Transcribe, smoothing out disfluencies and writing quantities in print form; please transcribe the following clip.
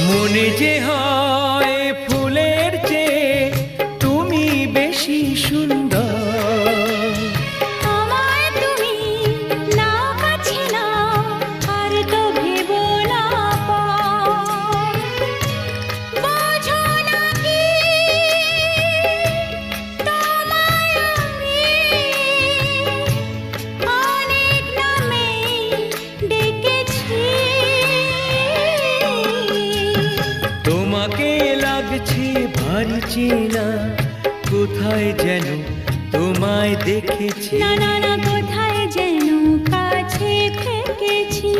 মনে যে হয় ফুলের চেয়ে তুমি বেশি সুন্দর। আমায় তুমি না কাছে নাও, আর তো ভেবো না পর। বোঝো না কি তোমায় আমি অনেক নামেই ডেকেছি। তোমাকে লাগছে ভারী চেনা, কোথায় যেন তোমায় দেখেছি। না না না, কোথায় যেন কাছে থেকেছি।